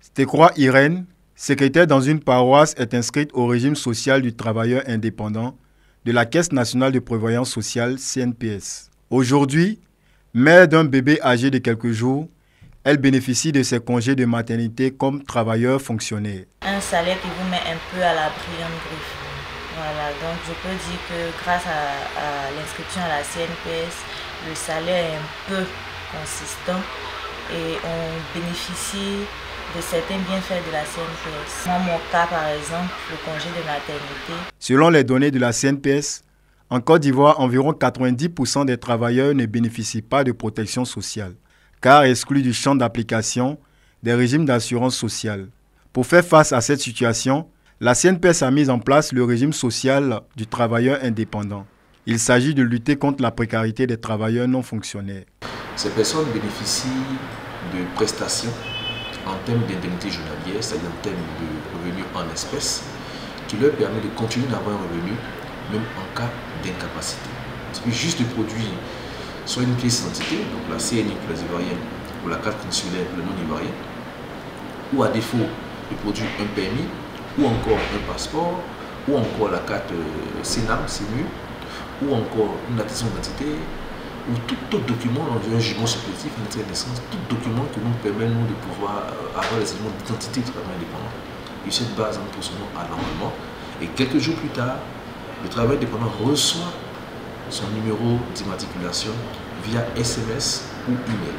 Stekroa Irène, secrétaire dans une paroisse, est inscrite au régime social du travailleur indépendant de la Caisse nationale de prévoyance sociale CNPS. Aujourd'hui, mère d'un bébé âgé de quelques jours, elle bénéficie de ses congés de maternité comme travailleur fonctionnaire. Un salaire qui vous met un peu à l'abri en griffe. Voilà, donc je peux dire que grâce à l'inscription à la CNPS, le salaire est un peu consistant et on bénéficie de certains bienfaits de la CNPS. Dans mon cas, par exemple, le congé de maternité. Selon les données de la CNPS, en Côte d'Ivoire, environ 90% des travailleurs ne bénéficient pas de protection sociale, car exclus du champ d'application des régimes d'assurance sociale. Pour faire face à cette situation, la CNPS a mis en place le régime social du travailleur indépendant. Il s'agit de lutter contre la précarité des travailleurs non fonctionnaires. Ces personnes bénéficient de prestations en termes d'indemnité journalière, c'est-à-dire en termes de revenus en espèces, qui leur permet de continuer d'avoir un revenu, même en cas d'incapacité. Il suffit juste de produire soit une pièce d'identité, donc la CNI pour les Ivoiriens, ou la carte consulaire pour les non-Ivoiriens, ou à défaut de produire un permis, ou encore un passeport, ou encore la carte CENAM, CEMU, ou encore une attestation d'identité, ou tout autre document, un jugement supplétif, une lettre de naissance, tout document qui nous permet nous, de pouvoir avoir les éléments d'identité du travail indépendant. Et cette base, nous procédons à l'enrôlement. Et quelques jours plus tard, le travail indépendant reçoit son numéro d'immatriculation via SMS ou email.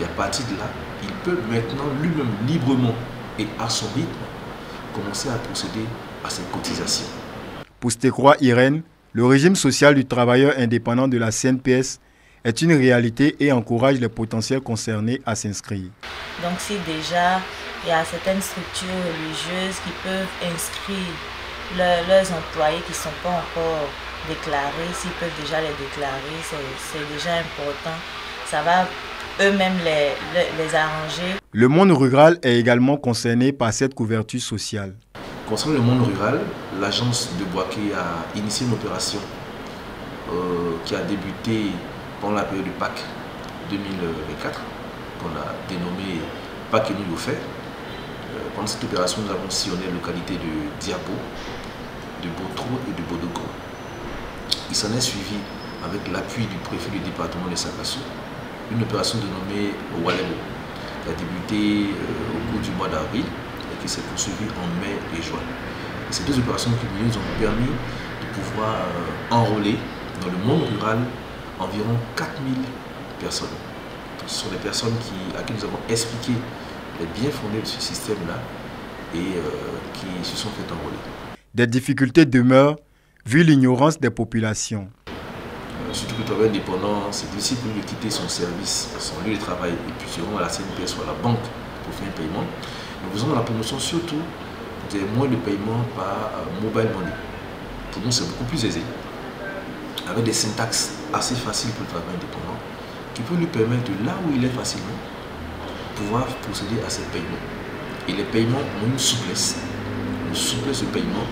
Et à partir de là, il peut maintenant lui-même librement et à son rythme commencer à procéder à ses cotisations. Pour Stekroa Irène, le régime social du travailleur indépendant de la CNPS est une réalité et encourage les potentiels concernés à s'inscrire. Donc si déjà il y a certaines structures religieuses qui peuvent inscrire leurs employés qui ne sont pas encore déclarés, s'ils peuvent déjà les déclarer, c'est déjà important. Ça va eux-mêmes les arranger. Le monde rural est également concerné par cette couverture sociale. Concernant le monde rural, l'agence de Boaké a initié une opération qui a débuté pendant la période de Pâques 2024, qu'on a dénommé Pâques et Nuit offert. Pendant cette opération, nous avons sillonné les localités de Diabo, de Botro et de Bodogo. Il s'en est suivi, avec l'appui du préfet du département de Sakasso, une opération dénommée Walebo, qui a débuté au cours du mois d'avril et qui s'est poursuivie en mai et juin. Et ces deux opérations cumulées nous ont permis de pouvoir enrôler dans le monde rural environ 4000 personnes. Ce sont des personnes à qui nous avons expliqué les biens fondés de ce système-là et qui se sont fait enrôler. Des difficultés demeurent vu l'ignorance des populations. Surtout que le travail indépendant, c'est difficile pour lui de quitter son service, son lieu de travail, et puis se rendre à la CNPS ou à la banque pour faire un paiement. Nous faisons la promotion surtout des moyens de paiement par mobile money. Pour nous, c'est beaucoup plus aisé, avec des syntaxes assez faciles pour le travail indépendant, qui peut lui permettre, là où il est facilement, pouvoir procéder à ces paiements. Et les paiements ont une souplesse de paiement,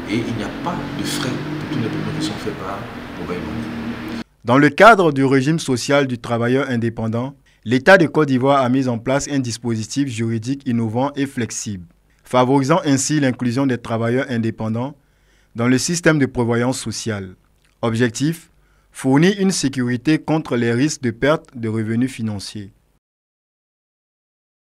et il n'y a pas de frais pour tous les paiements qui sont faits par mobile money. Dans le cadre du régime social du travailleur indépendant, l'État de Côte d'Ivoire a mis en place un dispositif juridique innovant et flexible, favorisant ainsi l'inclusion des travailleurs indépendants dans le système de prévoyance sociale. Objectif : fournir une sécurité contre les risques de perte de revenus financiers.